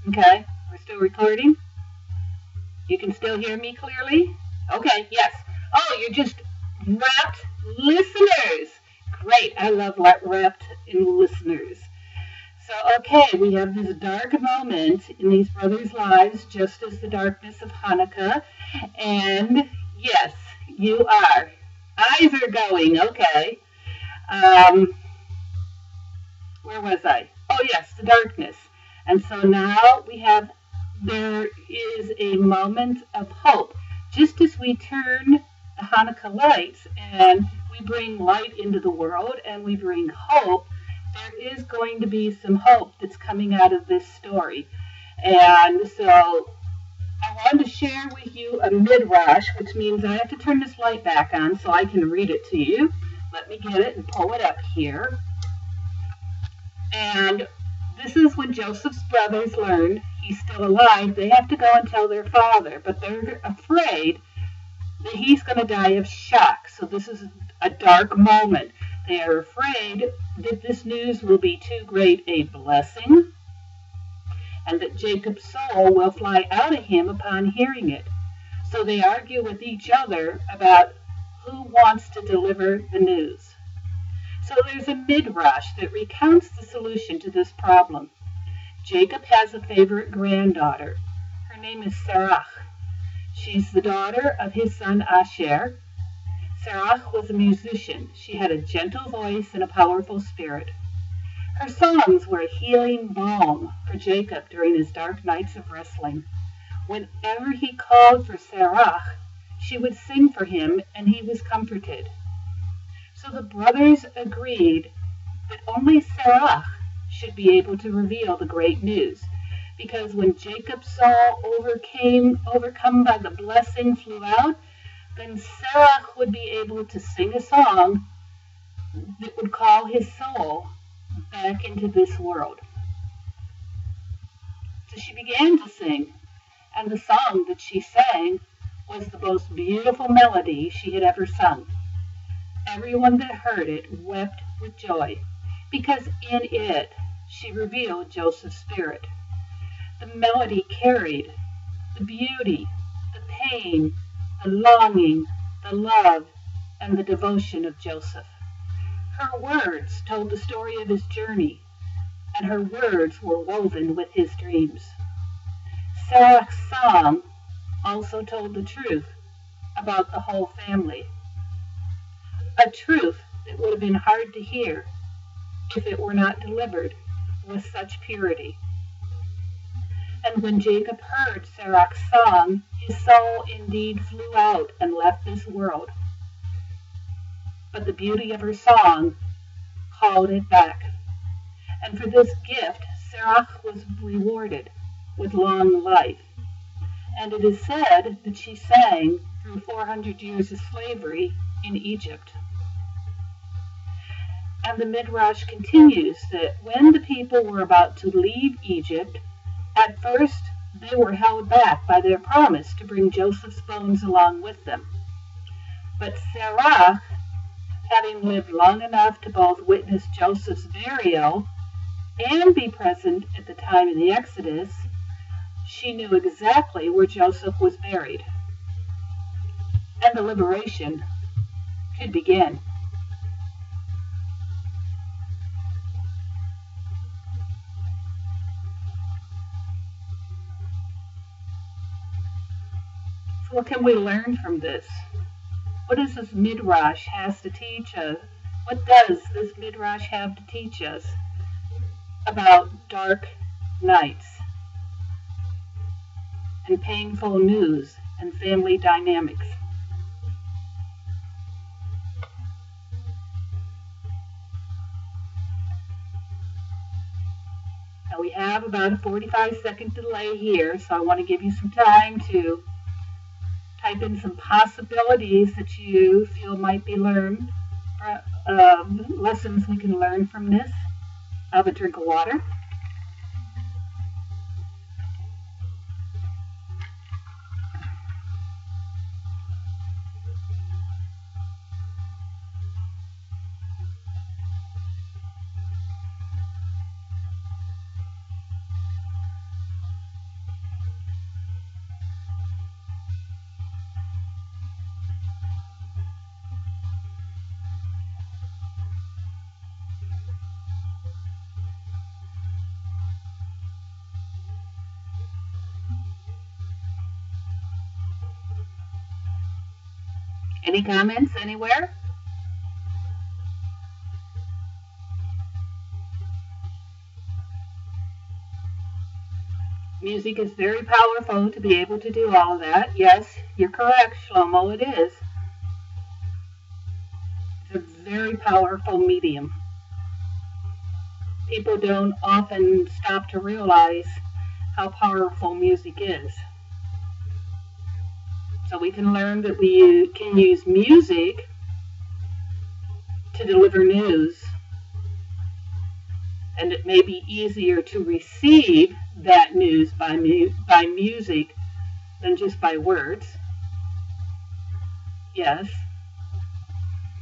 Okay, we're still recording. You can still hear me clearly? Okay, yes. Oh, you're just wrapped listeners. Great, I love wrapped in listeners. So, okay, we have this dark moment in these brothers' lives, just as the darkness of Hanukkah. And yes, you are. Eyes are going, okay. Where was I? Oh, yes, the darkness. And so now there is a moment of hope. Just as we turn the Hanukkah lights and we bring light into the world and we bring hope, there is going to be some hope that's coming out of this story. And so I wanted to share with you a midrash, which means I have to turn this light back on so I can read it to you. Let me get it and pull it up here. And this is when Joseph's brothers learn he's still alive. They have to go and tell their father, but they're afraid that he's going to die of shock. So this is a dark moment. They are afraid that this news will be too great a blessing and that Jacob's soul will fly out of him upon hearing it. So they argue with each other about who wants to deliver the news. So there's a midrash that recounts the solution to this problem. Jacob has a favorite granddaughter. Her name is Sarah. She's the daughter of his son Asher. Sarah was a musician. She had a gentle voice and a powerful spirit. Her songs were a healing balm for Jacob during his dark nights of wrestling. Whenever he called for Sarah, she would sing for him and he was comforted. So the brothers agreed that only Sarah should be able to reveal the great news, because when Jacob's soul overcome by the blessing flew out, then Sarah would be able to sing a song that would call his soul back into this world. So she began to sing, and the song that she sang was the most beautiful melody she had ever sung. Everyone that heard it wept with joy, because in it she revealed Joseph's spirit. The melody carried the beauty, the pain, the longing, the love, and the devotion of Joseph. Her words told the story of his journey, and her words were woven with his dreams. Sarah's song also told the truth about the whole family. A truth that would have been hard to hear if it were not delivered with such purity. And when Jacob heard Sarah's song, his soul indeed flew out and left this world. But the beauty of her song called it back. And for this gift, Sarah was rewarded with long life. And it is said that she sang through 400 years of slavery in Egypt. And the midrash continues that when the people were about to leave Egypt, at first they were held back by their promise to bring Joseph's bones along with them. But Sarah, having lived long enough to both witness Joseph's burial and be present at the time of the Exodus, she knew exactly where Joseph was buried. And the liberation could begin. So what can we learn from this? What does this midrash has to teach us? What does this midrash have to teach us about dark nights and painful news and family dynamics? Now we have about a 45-second delay here, so I want to give you some time to type in some possibilities that you feel might be learned, lessons we can learn from this. Have a drink of water. Any comments anywhere? Music is very powerful to be able to do all of that. Yes, you're correct, Shlomo, it is. It's a very powerful medium. People don't often stop to realize how powerful music is. So we can learn that we can use music to deliver news. And it may be easier to receive that news by music than just by words. Yes.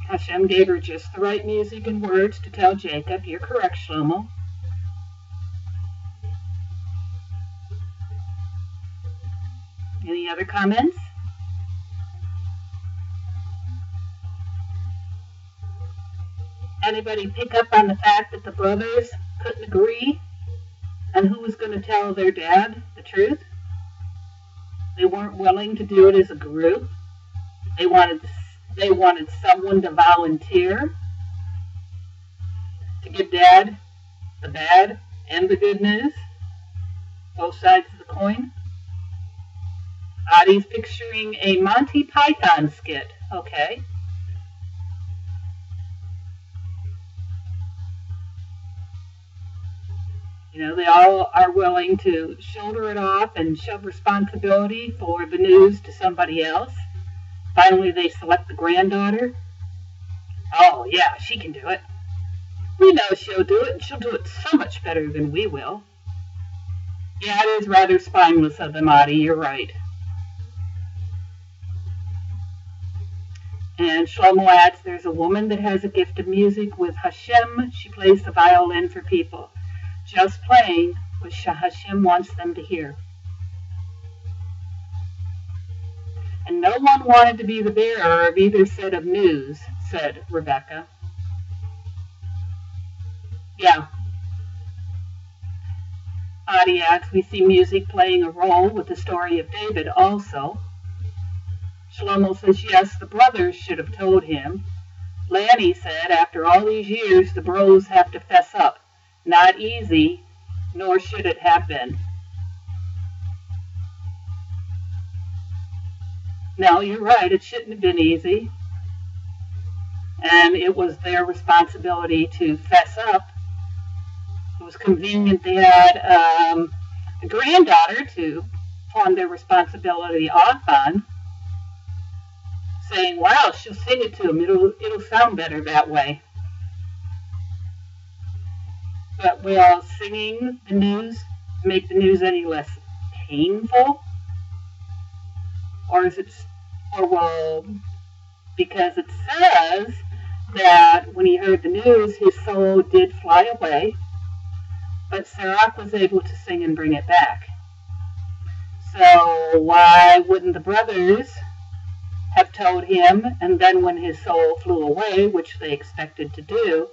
Hashem gave her just the right music and words to tell Jacob. You're correct, Shlomo. Any other comments? Anybody pick up on the fact that the brothers couldn't agree on who was going to tell their dad the truth? They weren't willing to do it as a group. They wanted someone to volunteer to give Dad the bad and the good news, both sides of the coin. Adi's picturing a Monty Python skit. Okay. You know, they all are willing to shoulder it off and shove responsibility for the news to somebody else. Finally, they select the granddaughter. Oh, yeah, she can do it. We know she'll do it, and she'll do it so much better than we will. Yeah, it is rather spineless of them, Adi, you're right. And Shlomo adds, there's a woman that has a gift of music with Hashem. She plays the violin for people, just playing what Hashem wants them to hear. And no one wanted to be the bearer of either set of news, said Rebecca. Yeah. Adi adds, we see music playing a role with the story of David also. Shlomo says, yes, the brothers should have told him. Lanny said, after all these years, the bros have to fess up. Not easy, nor should it have been. No, you're right, it shouldn't have been easy. And it was their responsibility to fess up. It was convenient they had a granddaughter to pawn their responsibility off on, saying, wow, she'll sing it to him. It'll sound better that way. But will singing the news make the news any less painful? Or is it, because it says that when he heard the news, his soul did fly away, but Sarah was able to sing and bring it back. So why wouldn't the brothers have told him, and then when his soul flew away, which they expected to do,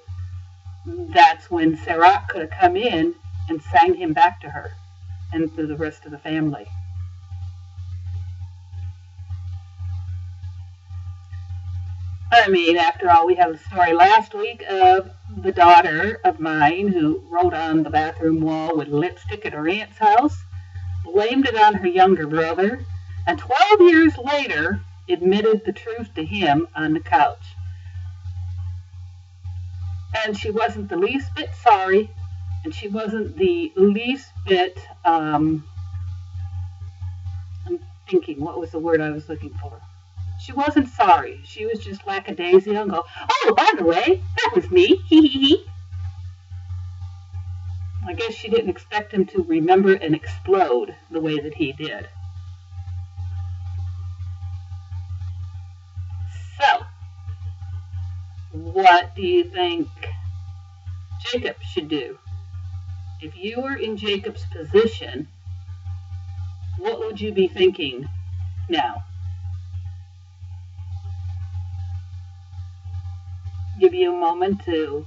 that's when Sarah could have come in and sang him back to her and to the rest of the family. I mean, after all, we have a story last week of the daughter of mine who wrote on the bathroom wall with lipstick at her aunt's house, blamed it on her younger brother, and 12 years later admitted the truth to him on the couch. And she wasn't the least bit sorry, and she wasn't the least bit, I'm thinking, what was the word I was looking for? She wasn't sorry. She was just lackadaisical and go, oh, by the way, that was me, hee hee hee. I guess she didn't expect him to remember and explode the way that he did. So, what do you think Jacob should do? If you were in Jacob's position, what would you be thinking now? Give you a moment to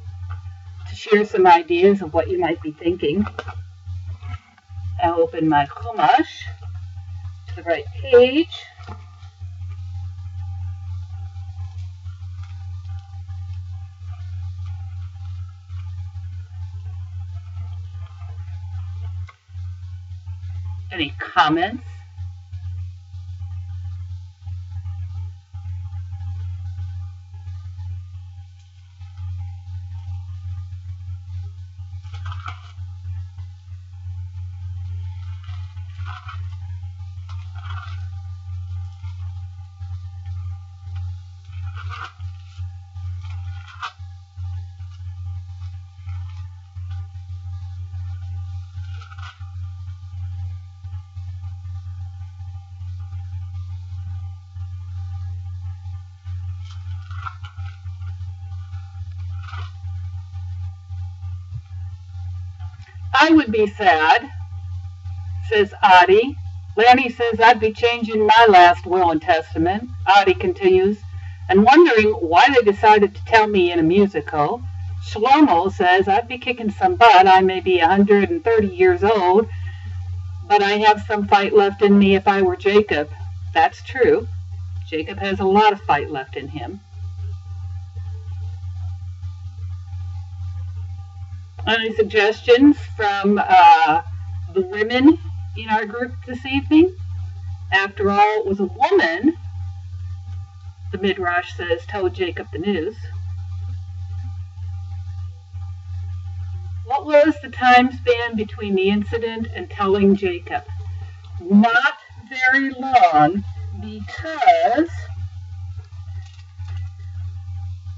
share some ideas of what you might be thinking. I'll open my Chumash to the right page. Any comments? I would be sad, says Adi. Lanny says, I'd be changing my last will and testament. Adi continues, and wondering why they decided to tell me in a musical. Shlomo says, I'd be kicking some butt. I may be 130 years old, but I have some fight left in me if I were Jacob. That's true. Jacob has a lot of fight left in him. Any suggestions from the women in our group this evening? After all, it was a woman, the Midrash says, told Jacob the news. What was the time span between the incident and telling Jacob? Not very long, because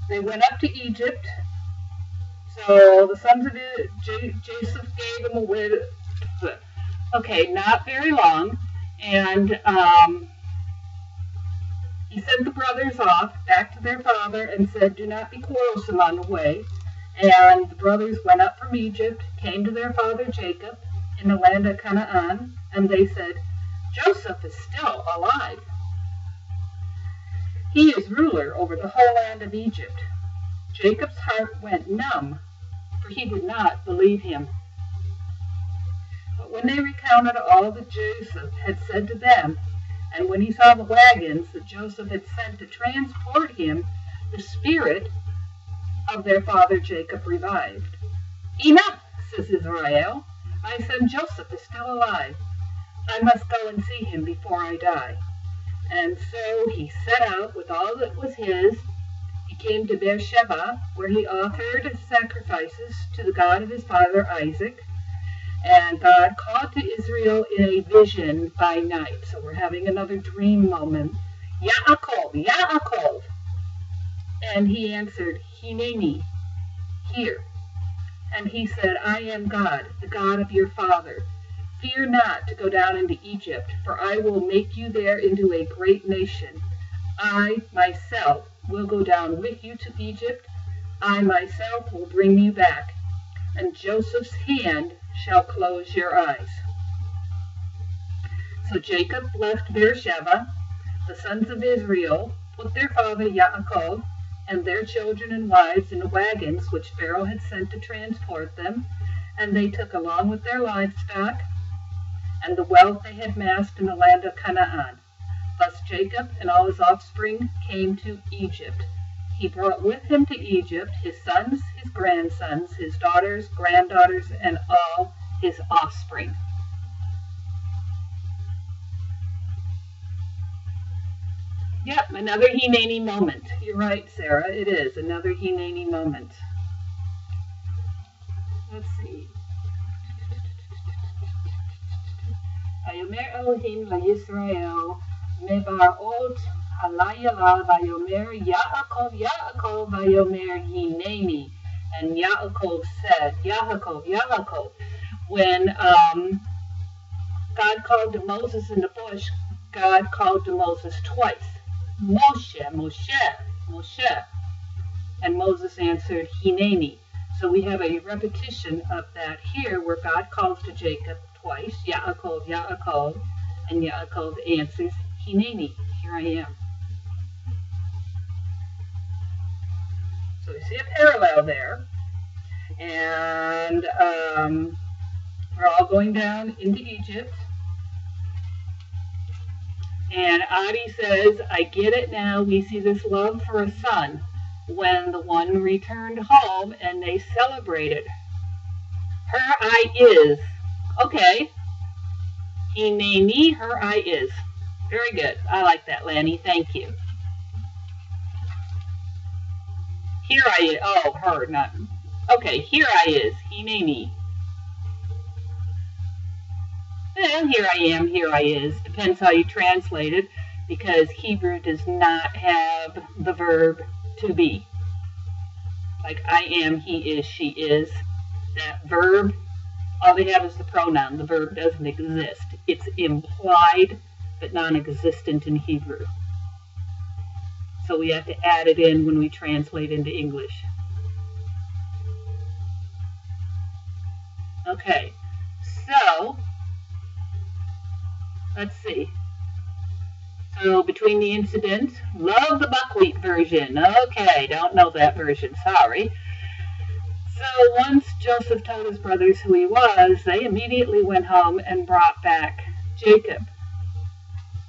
they went up to Egypt. So the sons of Joseph gave them away. Okay, not very long. And he sent the brothers off back to their father and said, do not be quarrelsome on the way. And the brothers went up from Egypt, came to their father Jacob in the land of Canaan, and they said, Joseph is still alive. He is ruler over the whole land of Egypt. Jacob's heart went numb, for he did not believe him. But when they recounted all that Joseph had said to them, and when he saw the wagons that Joseph had sent to transport him, the spirit of their father Jacob revived. Enough, says Israel. My son Joseph is still alive. I must go and see him before I die. And so he set out with all that was his. He came to Beersheba, where he offered sacrifices to the God of his father Isaac. And God called to Israel in a vision by night. So we're having another dream moment. Yaakov, Yaakov. And he answered, Hineni, here. And he said, I am God, the God of your father. Fear not to go down into Egypt, for I will make you there into a great nation. I, myself, will go down with you to Egypt. I, myself, will bring you back. And Joseph's hand shall close your eyes. So Jacob left Beersheba. The sons of Israel put their father Yaakov and their children and wives in the wagons which Pharaoh had sent to transport them, and they took along with their livestock and the wealth they had amassed in the land of Canaan. Thus Jacob and all his offspring came to Egypt. He brought with him to Egypt his sons, his grandsons, his daughters, granddaughters, and all his offspring. Yep, another Hineni moment. You're right, Sarah. It is another Hineni moment. Let's see. Vayomer Elohim LaYisrael Mebarot Halayala Vayomer Yaakov Yaakov Vayomer Hineni. And Yaakov said, Yaakov. When God called to Moses in the bush, God called to Moses twice. Moshe. And Moses answered, Hineni. So we have a repetition of that here where God calls to Jacob twice, Yaakov, and Yaakov answers, Hineni, here I am. So we see a parallel there. And we're all going down into Egypt. And Adi says, I get it now. We see this love for a son when the one returned home and they celebrated. Her I is. Okay. He may me, her I is. Very good. I like that, Lanny. Thank you. Here I is. Oh, her, not. Okay, here I is. He may me. And here I am, here I is. Depends how you translate it, because Hebrew does not have the verb to be. Like I am, he is, she is. That verb, all they have is the pronoun. The verb doesn't exist. It's implied, but non-existent in Hebrew. So we have to add it in when we translate into English. Okay, so let's see. So between the incident, love the buckwheat version. Okay, don't know that version, sorry. So once Joseph told his brothers who he was, they immediately went home and brought back Jacob.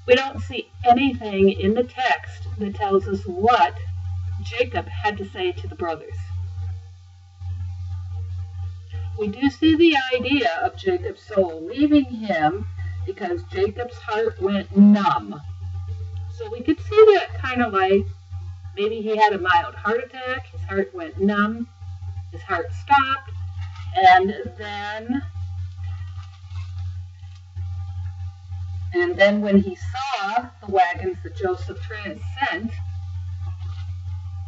We don't see anything in the text that tells us what Jacob had to say to the brothers. We do see the idea of Jacob's soul leaving him because Jacob's heart went numb. So we could see that kind of like maybe he had a mild heart attack, his heart went numb, his heart stopped, and then when he saw the wagons that Joseph sent,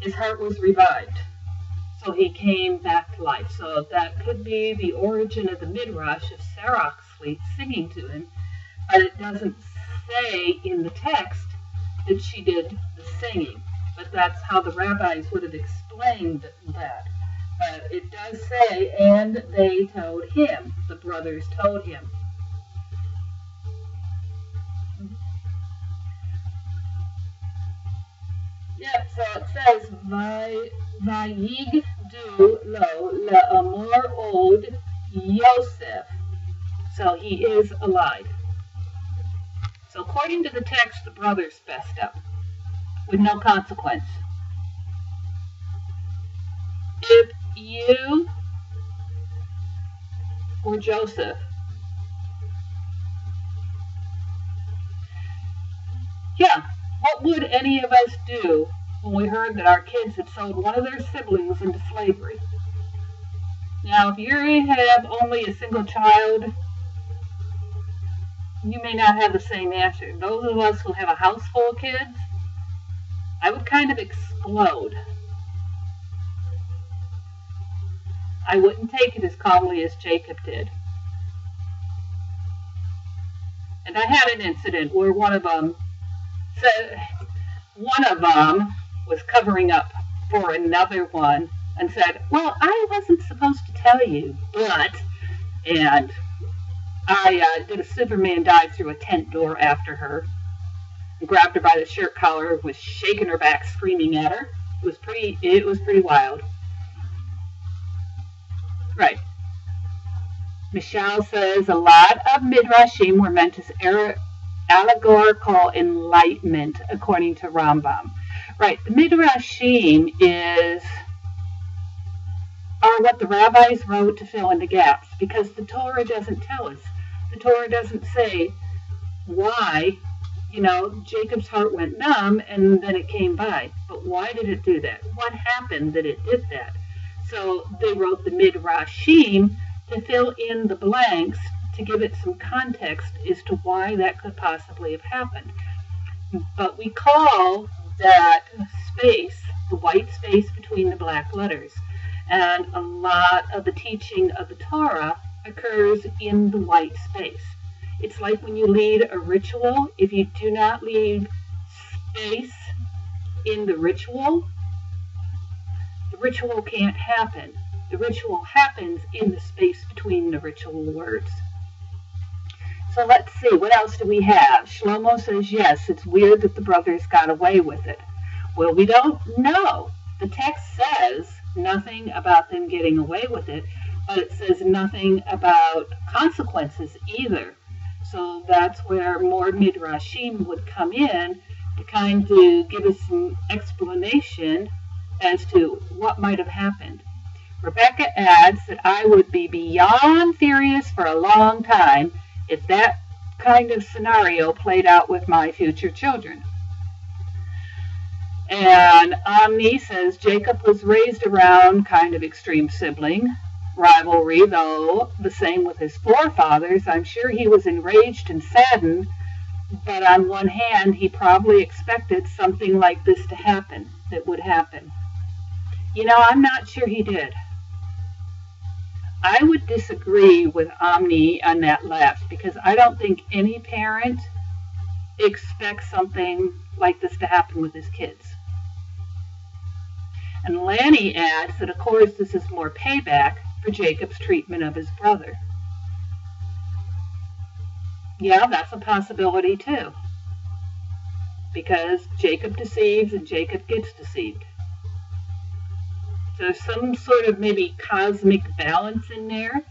his heart was revived. So he came back to life. So that could be the origin of the midrash of Serach's fleet singing to him, but it doesn't say in the text that she did the singing. But that's how the rabbis would have explained that. But it does say, and they told him, the brothers told him. Yep, so it says, Vayigdu lo la'amor od Yosef. So he is alive. So according to the text, the brothers fessed up with no consequence. If you were Joseph, yeah, what would any of us do when we heard that our kids had sold one of their siblings into slavery? Now, if you have only a single child, you may not have the same answer. Those of us who have a house full of kids, I would kind of explode. I wouldn't take it as calmly as Jacob did. And I had an incident where one of them was covering up for another one and said, well, I wasn't supposed to tell you, but, and I did a Superman dive through a tent door after her, and grabbed her by the shirt collar, was shaking her back, screaming at her. It was pretty wild. Right. Michelle says a lot of midrashim were meant as allegorical enlightenment, according to Rambam. Right. The midrashim are what the rabbis wrote to fill in the gaps, because the Torah doesn't tell us. The Torah doesn't say why, Jacob's heart went numb and then it came by. But why did it do that? What happened that it did that? So they wrote the midrashim to fill in the blanks, to give it some context as to why that could possibly have happened. But we call that space, the white space between the black letters. And a lot of the teaching of the Torah occurs in the white space. It's like when you lead a ritual. If you do not leave space in the ritual can't happen. The ritual happens in the space between the ritual words. So let's see, what else do we have? Shlomo says, yes, it's weird that the brothers got away with it. Well, we don't know. The text says nothing about them getting away with it, but it says nothing about consequences either. So that's where more midrashim would come in to kind of give us some explanation as to what might have happened. Rebecca adds that I would be beyond furious for a long time if that kind of scenario played out with my future children. And Omni says Jacob was raised around kind of extreme sibling rivalry, though the same with his forefathers. I'm sure he was enraged and saddened, but on one hand, he probably expected something like this to happen, that would happen. You know, I'm not sure he did. I would disagree with Omni on that last, because I don't think any parent expects something like this to happen with his kids. And Lanny adds that, of course, this is more payback for Jacob's treatment of his brother. Yeah, that's a possibility too, because Jacob deceives and Jacob gets deceived. So there's some sort of maybe cosmic balance in there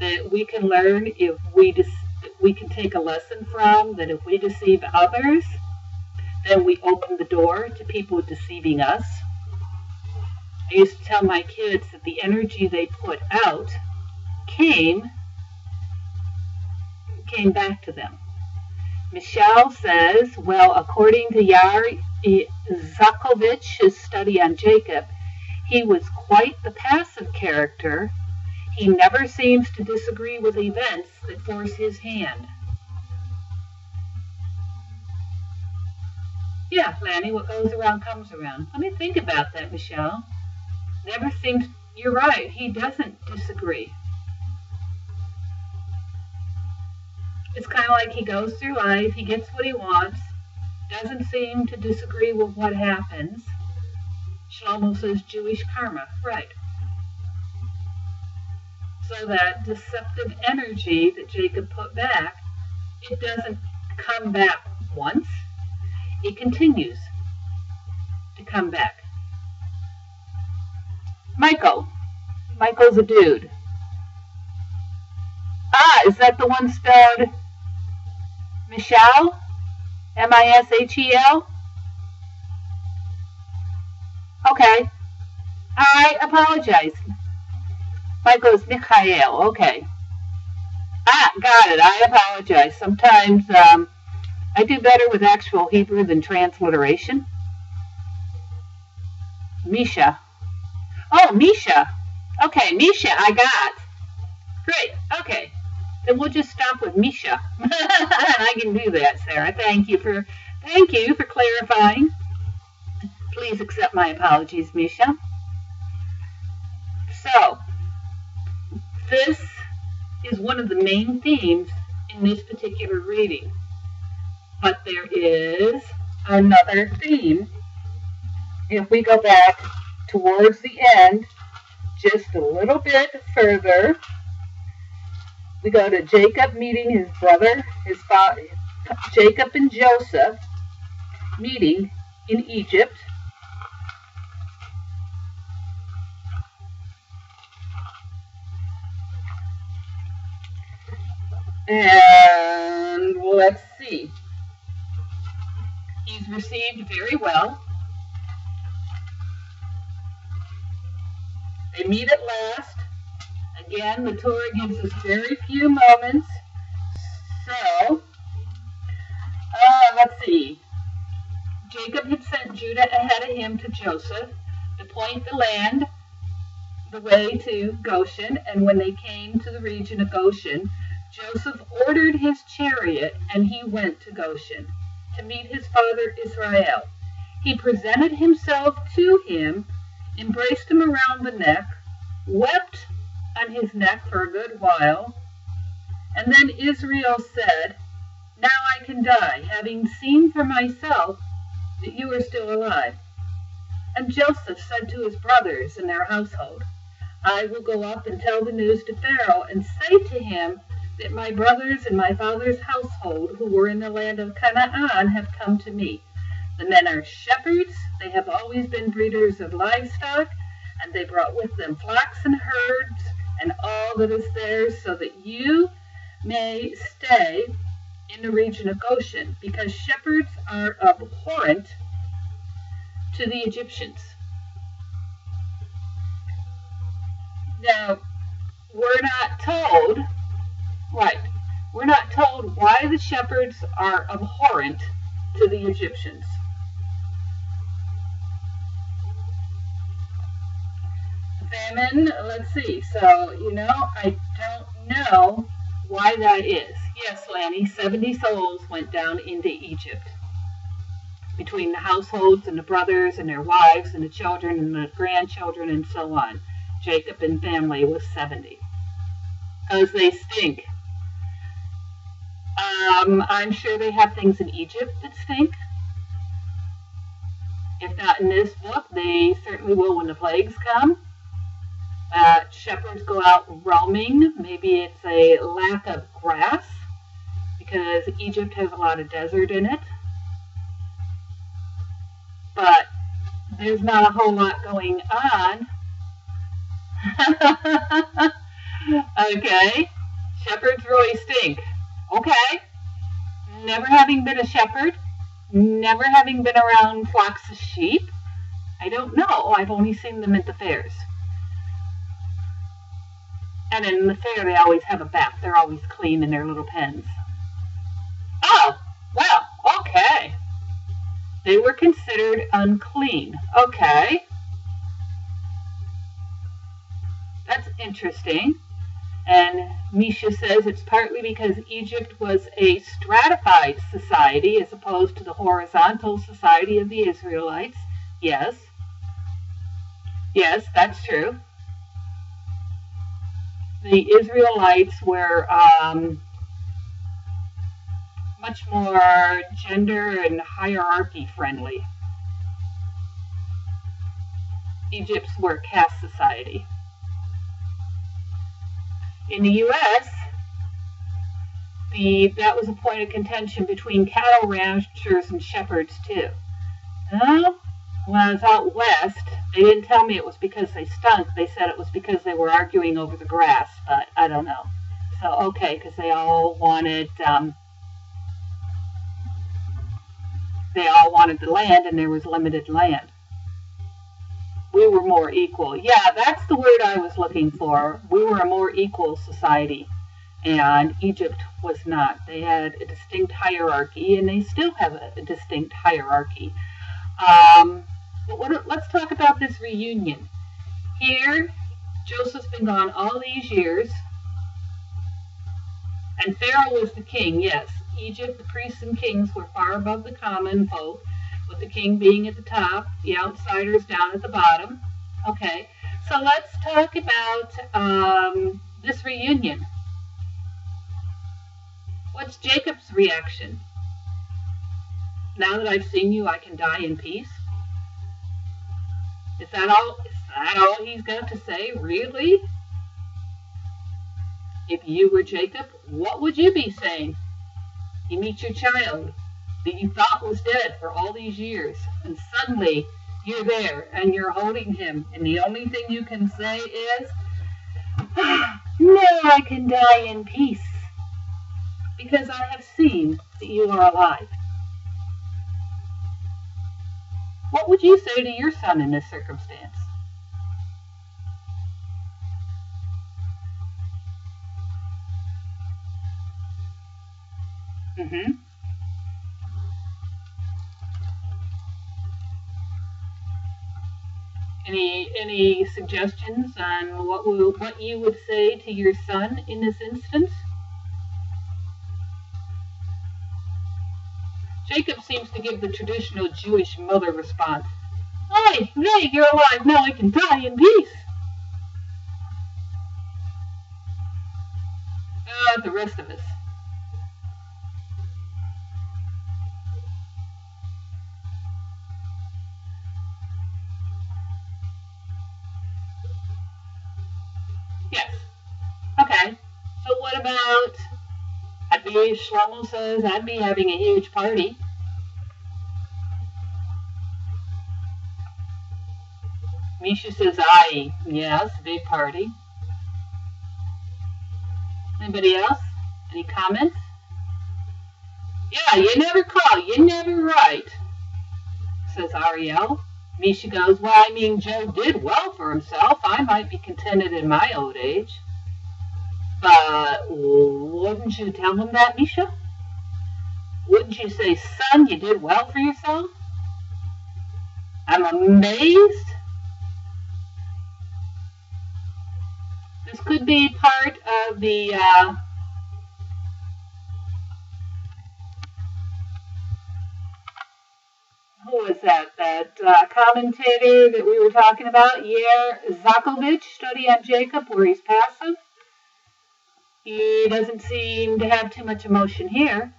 that we can learn if we can take a lesson from, that if we deceive others, then we open the door to people deceiving us. I used to tell my kids that the energy they put out came back to them. Michelle says, well, according to Yair Zakovich's study on Jacob, he was quite the passive character. He never seems to disagree with events that force his hand. Yeah, Lanny, what goes around comes around. Let me think about that, Michelle. Never seems, you're right, he doesn't disagree. It's kind of like he goes through life, he gets what he wants, doesn't seem to disagree with what happens. Shlomo says Jewish karma, right. So that deceptive energy that Jacob put back, it doesn't come back once, it continues to come back. Michael's a dude. Ah, is that the one spelled Michelle? M-I-S-H-E-L? Okay. I apologize. Michael's Mikhail. Okay. Ah, got it. I apologize. Sometimes I do better with actual Hebrew than transliteration. Misha. Oh, Misha. Okay, Misha, I got. Great. Okay. Then we'll just stop with Misha. I can do that, Sarah. Thank you for clarifying. Please accept my apologies, Misha. So, this is one of the main themes in this particular reading. But there is another theme. If we go back towards the end, just a little bit further, we go to Jacob meeting his brother, his father, Jacob and Joseph meeting in Egypt. And let's see. He's received very well. They meet at last. Again, the Torah gives us very few moments. So, let's see. Jacob had sent Judah ahead of him to Joseph to point the way to Goshen. And when they came to the region of Goshen, Joseph ordered his chariot, and he went to Goshen to meet his father Israel. He presented himself to him, embraced him around the neck, wept on his neck for a good while, and then Israel said, "Now I can die, having seen for myself that you are still alive." And Joseph said to his brothers and their household, "I will go up and tell the news to Pharaoh, and say to him that my brothers and my father's household, who were in the land of Canaan, have come to me. The men are shepherds, they have always been breeders of livestock, and they brought with them flocks and herds and all that is theirs, so that you may stay in the region of Goshen, because shepherds are abhorrent to the Egyptians." Now, we're not told why the shepherds are abhorrent to the Egyptians. Famine, let's see. So, I don't know why that is. Yes, Lanny, 70 souls went down into Egypt. Between the households and the brothers and their wives and the children and the grandchildren and so on. Jacob and family was 70. Because they stink. I'm sure they have things in Egypt that stink. If not in this book, they certainly will when the plagues come. Shepherds go out roaming. Maybe it's a lack of grass because Egypt has a lot of desert in it. But there's not a whole lot going on. Okay. Shepherds really stink. Okay. Never having been a shepherd, never having been around flocks of sheep, I don't know. I've only seen them at the fairs. And in the fair, they always have a bath. They're always clean in their little pens. Oh, well, okay. They were considered unclean. Okay. That's interesting. And Misha says it's partly because Egypt was a stratified society as opposed to the horizontal society of the Israelites. Yes. Yes, that's true. The Israelites were much more gender and hierarchy friendly. Egypt's were a caste society. In the U.S., that was a point of contention between cattle ranchers and shepherds too. When I was out west, they didn't tell me it was because they stunk. They said it was because they were arguing over the grass, but I don't know. So, okay, because they all wanted the land, and there was limited land. We were more equal. Yeah, that's the word I was looking for. We were a more equal society, and Egypt was not. They had a distinct hierarchy, and they still have a distinct hierarchy. But let's talk about this reunion. Here, Joseph's been gone all these years, and Pharaoh was the king, yes. Egypt, the priests and kings were far above the common folk, with the king being at the top, the outsiders down at the bottom. Okay, so let's talk about this reunion. What's Jacob's reaction? Now that I've seen you, I can die in peace? Is that all he's got to say, really? If you were Jacob, what would you be saying? You meet your child that you thought was dead for all these years, and suddenly you're there and you're holding him, and the only thing you can say is, now I can die in peace, because I have seen that you are alive. What would you say to your son in this circumstance? Any suggestions on what you would say to your son in this instance? Jacob seems to give the traditional Jewish mother response. Hey, you're alive, now I can die in peace. The rest of us. Yes. Okay. So what about, Shlomo says, I'd be having a huge party. Misha says, yes, big party. Anybody else? Any comments? Yeah, you never call, you never write, says Ariel. Misha goes, well, I mean, Joe did well for himself. I might be contented in my old age. But wouldn't you tell him that, Misha? Wouldn't you say, son, you did well for yourself? I'm amazed. This could be part of the who was that? That commentator that we were talking about, Yair Zakovich, study on Jacob, where he's passive. He doesn't seem to have too much emotion here.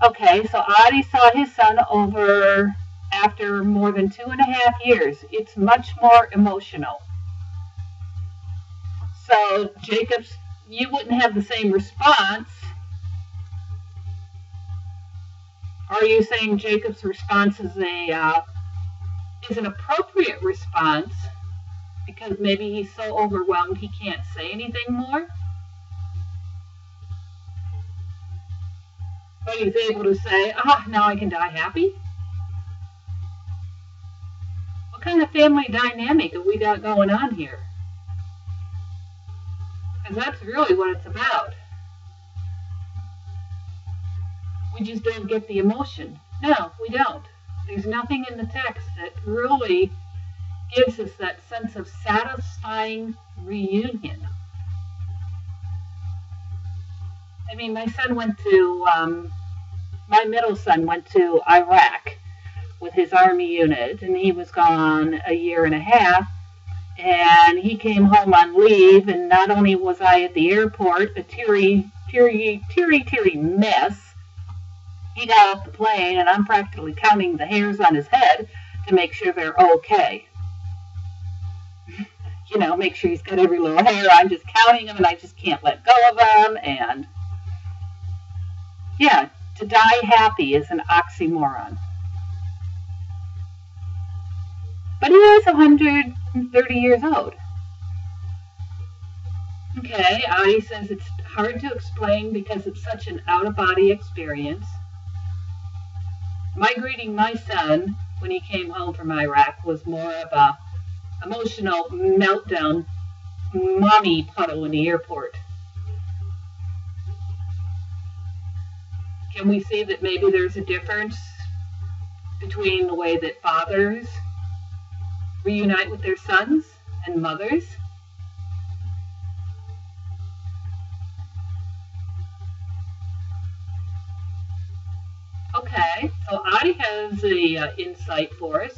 Okay, so Adi saw his son over after more than 2.5 years. It's much more emotional. So Jacob's, you wouldn't have the same response. Are you saying Jacob's response is an appropriate response because maybe he's so overwhelmed he can't say anything more? But he's able to say, now I can die happy? What kind of family dynamic have we got going on here? Because that's really what it's about. We just don't get the emotion. No, we don't. There's nothing in the text that really gives us that sense of satisfying reunion. I mean, my middle son went to Iraq with his army unit, and he was gone 1.5 years, and he came home on leave, and not only was I at the airport, a teary mess, he got off the plane, and I'm practically counting the hairs on his head to make sure they're okay. Make sure he's got every little hair. I'm just counting them, and I just can't let go of them, and yeah, to die happy is an oxymoron. But he is 130 years old. Okay, Adi says it's hard to explain because it's such an out-of-body experience. My greeting my son when he came home from Iraq was more of a emotional meltdown, mommy puddle in the airport. Can we see that maybe there's a difference between the way that fathers reunite with their sons and mothers? Okay, so Adi has the insight for us.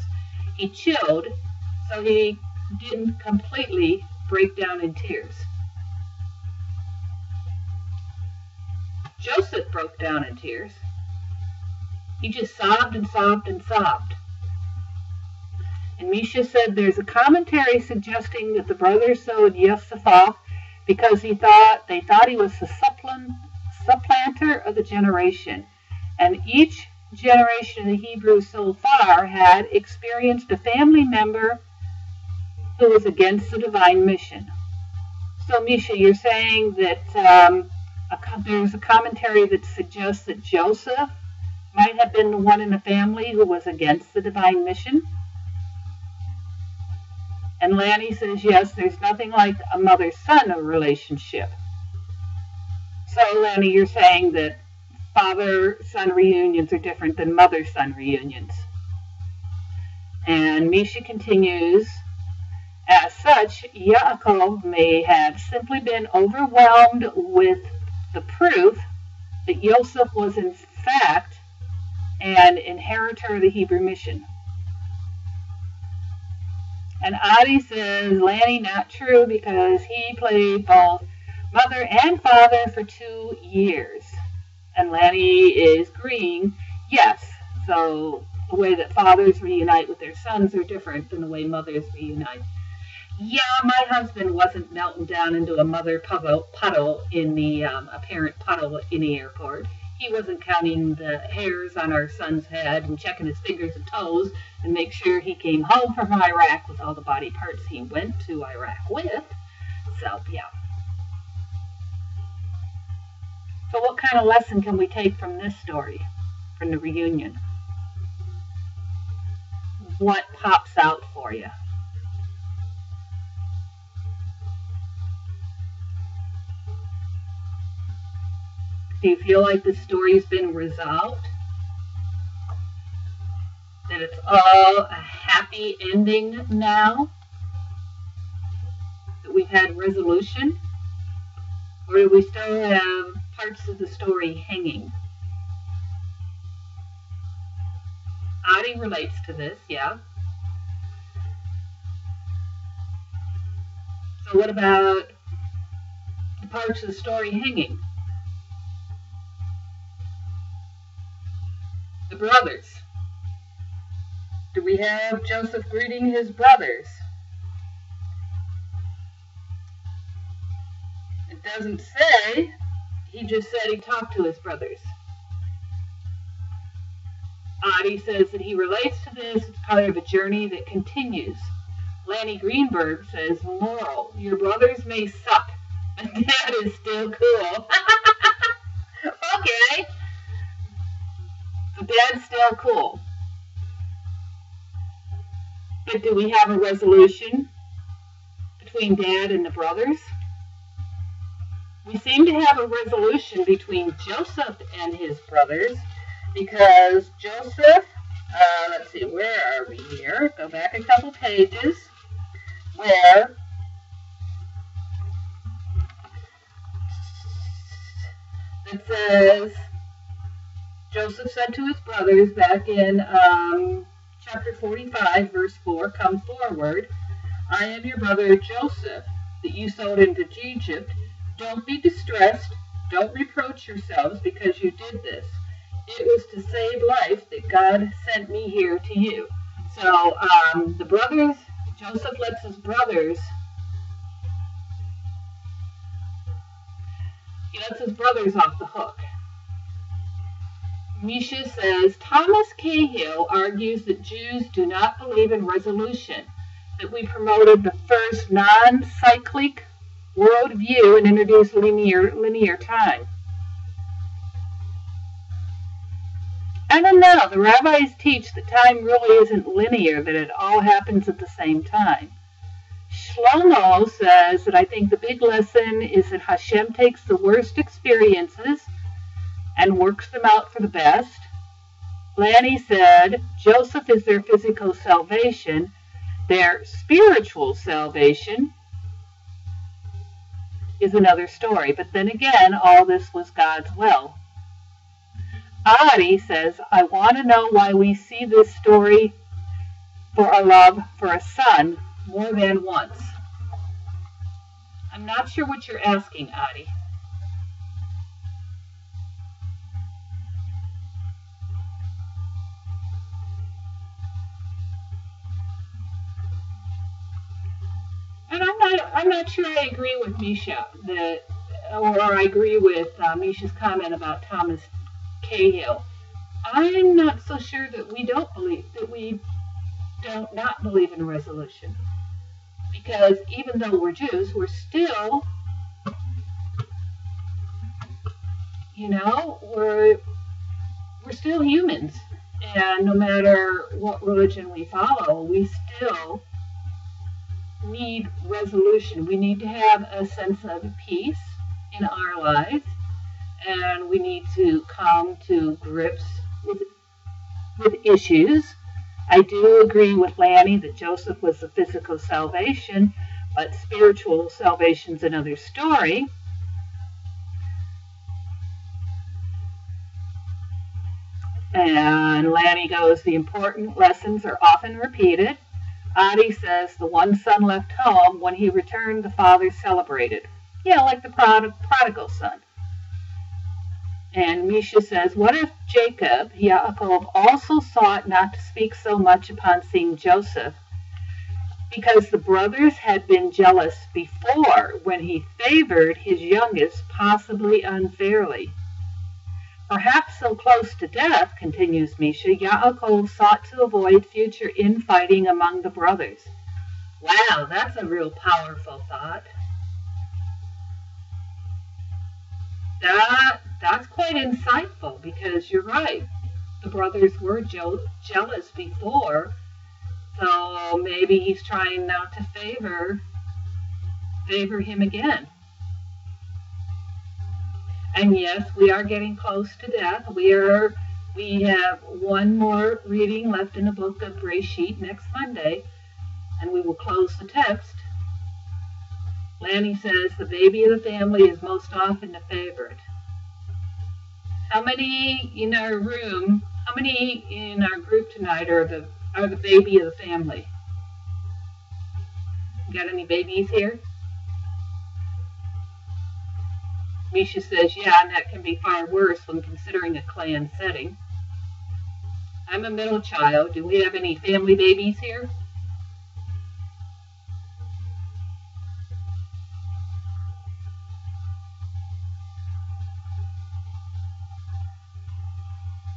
He chilled, so he didn't completely break down in tears. Joseph broke down in tears. He just sobbed and sobbed and sobbed. And Misha said there's a commentary suggesting that the brothers sold Yosef off because they thought he was the supplanter of the generation. And each generation of the Hebrews so far had experienced a family member who was against the divine mission. So, Misha, you're saying that there's a commentary that suggests that Joseph might have been the one in the family who was against the divine mission? And Lanny says, yes, there's nothing like a mother-son relationship. So, Lanny, you're saying that father-son reunions are different than mother-son reunions. And Misha continues, as such, Yaakov may have simply been overwhelmed with the proof that Yosef was in fact an inheritor of the Hebrew mission. And Adi says, Lanny, not true, because he played both mother and father for 2 years. And Lanny is agreeing, yes, so the way that fathers reunite with their sons are different than the way mothers reunite. Yeah, my husband wasn't melting down into a mother puddle in the apparent puddle in the airport. He wasn't counting the hairs on our son's head and checking his fingers and toes and make sure he came home from Iraq with all the body parts he went to Iraq with. So, yeah. So what kind of lesson can we take from this story, from the reunion? What pops out for you? Do you feel like the story's been resolved? That it's all a happy ending now? That we've had resolution? Or do we still have parts of the story hanging? Adi relates to this, yeah. So what about the parts of the story hanging? The brothers. Do we have Joseph greeting his brothers? It doesn't say. He just said he talked to his brothers. Adi says that he relates to this. It's part of a journey that continues. Lanny Greenberg says, moral, your brothers may suck, but Dad is still cool. Okay. So Dad's still cool. But do we have a resolution between Dad and the brothers? We seem to have a resolution between Joseph and his brothers because Joseph, let's see, where are we here? Go back a couple pages where it says, Joseph said to his brothers back in chapter 45, verse 4, come forward. I am your brother Joseph, that you sold into Egypt. Don't be distressed. Don't reproach yourselves because you did this. It was to save life that God sent me here to you. So the brothers, Joseph lets his brothers, he lets his brothers off the hook. Misha says, Thomas Cahill argues that Jews do not believe in resolution, that we promoted the first non-cyclic worldview and introduced linear time. I don't know. The rabbis teach that time really isn't linear, that it all happens at the same time. Shlomo says that I think the big lesson is that Hashem takes the worst experiences and works them out for the best. Lanny said, Joseph is their physical salvation. Their spiritual salvation is another story. But then again, all this was God's will. Adi says, I want to know why we see this story for a love for a son more than once. I'm not sure what you're asking, Adi. And I'm not sure I agree with Misha or I agree with Misha's comment about Thomas Cahill. I'm not so sure that we don't not believe in resolution, because even though we're Jews, we're still, we're still humans, and no matter what religion we follow, we still need resolution. We need to have a sense of peace in our lives, and we need to come to grips with issues. I do agree with Lanny that Joseph was the physical salvation, but spiritual salvation's another story. And Lanny goes, the important lessons are often repeated. Adi says the one son left home. When he returned, the father celebrated. Yeah, like the prodigal son. And Misha says, what if Jacob, Yaakov, also sought not to speak so much upon seeing Joseph, because the brothers had been jealous before when he favored his youngest, possibly unfairly. Perhaps so close to death, continues Misha, Yaakov sought to avoid future infighting among the brothers. Wow, that's a real powerful thought. That's quite insightful, because you're right. The brothers were jealous before, so maybe he's trying not to favor him again. And yes, we are getting close to death. We have one more reading left in the book of Breshit next Monday, and we will close the text. Lanny says the baby of the family is most often the favorite. How many in our room, how many in our group tonight are the baby of the family? Got any babies here? Misha says, yeah, and that can be far worse when considering a clan setting. I'm a middle child. Do we have any family babies here?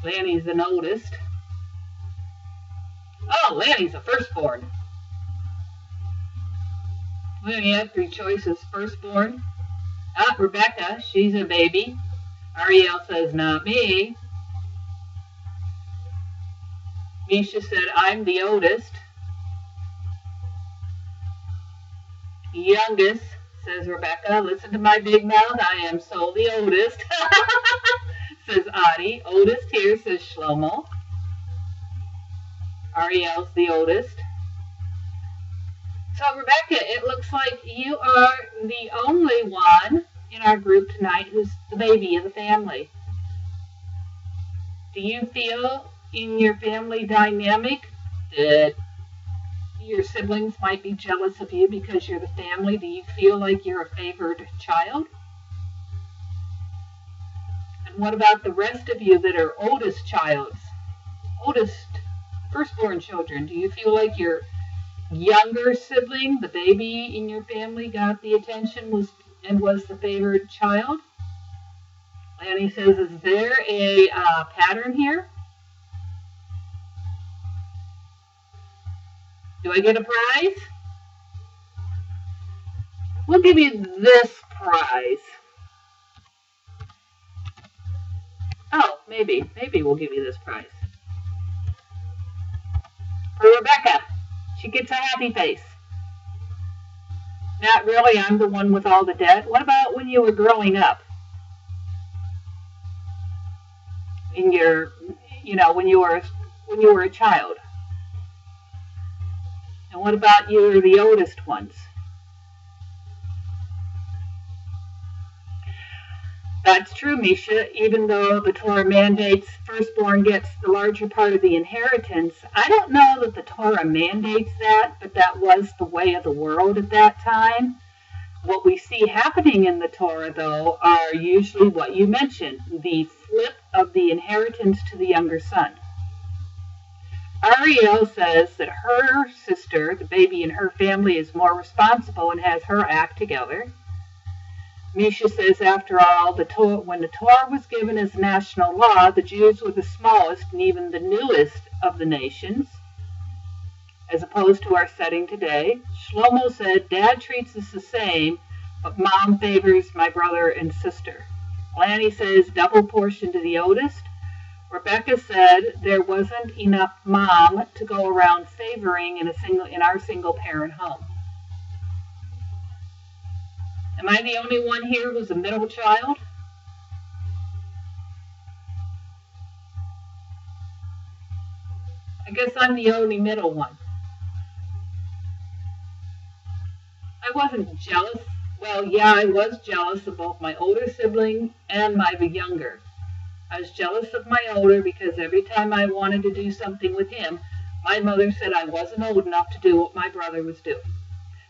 Lanny's the oldest. Oh, Lanny's the firstborn. We only have 3 choices. Firstborn. Ah, Rebecca, she's a baby. Ariel says, not me. Misha said, I'm the oldest. Youngest, says Rebecca. Listen to my big mouth. I am so the oldest. Says Adi. Oldest here, says Shlomo. Ariel's the oldest. So, Rebecca, it looks like you are the only one in our group tonight who's the baby of the family. Do you feel in your family dynamic that your siblings might be jealous of you because you're the family? Do you feel like you're a favored child? And what about the rest of you that are oldest firstborn children? Do you feel like your younger sibling, the baby in your family, got the attention was the favored child? Lanny says, is there a pattern here? Do I get a prize? We'll give you this prize. Oh, maybe we'll give you this prize. For Rebecca. She gets a happy face. Not really, I'm the one with all the debt. What about when you were growing up? When you were a child? And what about you were the oldest ones? That's true, Misha. Even though the Torah mandates firstborn gets the larger part of the inheritance, I don't know that the Torah mandates that, but that was the way of the world at that time. What we see happening in the Torah, though, are usually what you mentioned, the flip of the inheritance to the younger son. Ariel says that her sister, the baby in her family, is more responsible and has her act together. Misha says, after all, when the Torah was given as national law, the Jews were the smallest and even the newest of the nations, as opposed to our setting today. Shlomo said, Dad treats us the same, but Mom favors my brother and sister. Lanny says, double portion to the oldest. Rebecca said there wasn't enough Mom to go around favoring in our single-parent home. Am I the only one here who's a middle child? I guess I'm the only middle one. I wasn't jealous. Well, yeah, I was jealous of both my older sibling and my younger. I was jealous of my older because every time I wanted to do something with him, my mother said I wasn't old enough to do what my brother was doing.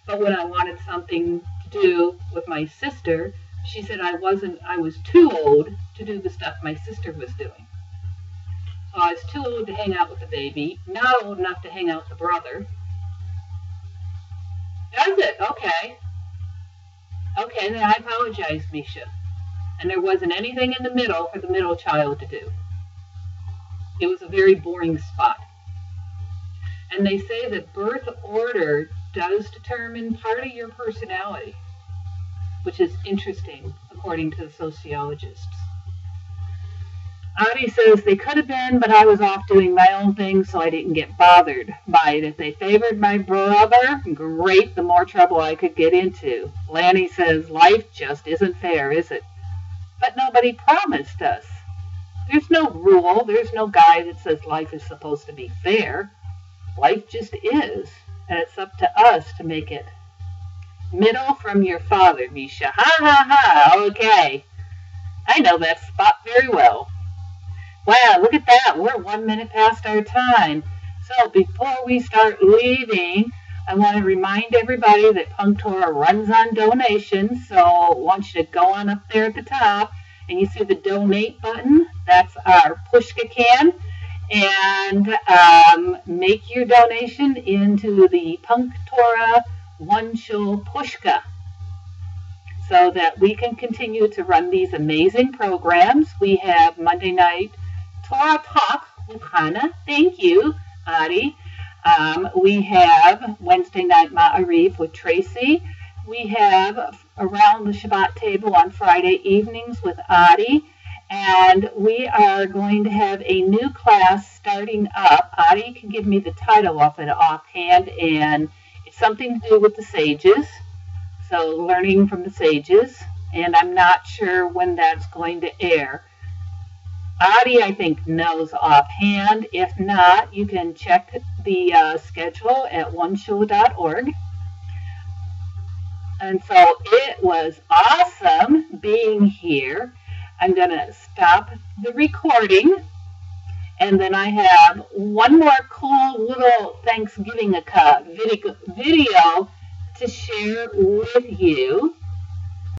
But when I wanted something to do with my sister, she said I was too old to do the stuff my sister was doing. So I was too old to hang out with the baby, not old enough to hang out with the brother. Does it? Okay. Okay, then I apologize, Misha. And there wasn't anything in the middle for the middle child to do. It was a very boring spot. And they say that birth order does determine part of your personality, which is interesting, according to the sociologists. Adi says they could have been, but I was off doing my own thing, so I didn't get bothered by it. If they favored my brother, great, the more trouble I could get into. Lanny says life just isn't fair, is it? but nobody promised us. There's no rule. There's no guy that says life is supposed to be fair. Life just is, and it's up to us to make it. Middle from your father, Misha. Ha ha ha. Okay. I know that spot very well. Wow, look at that. We're 1 minute past our time. So before we start leaving, I want to remind everybody that punktorah runs on donations. So I want you to go on up there at the top, and you see the donate button. That's our pushka can. And make your donation into the punktorah OneShul pushka, so that we can continue to run these amazing programs. We have Monday night Torah Talk with Chanah. Thank you, Adi. We have Wednesday night Ma'ariv with Tracy. We have Around the Shabbat Table on Friday evenings with Adi. And we are going to have a new class starting up. Adi can give me the title of it offhand, and it's something to do with the sages. So learning from the sages. And I'm not sure when that's going to air. Adi, I think, knows offhand. If not, you can check the schedule at oneshul.org. And so it was awesome being here. I'm going to stop the recording. And then I have one more cool little Thanksgiving video to share with you.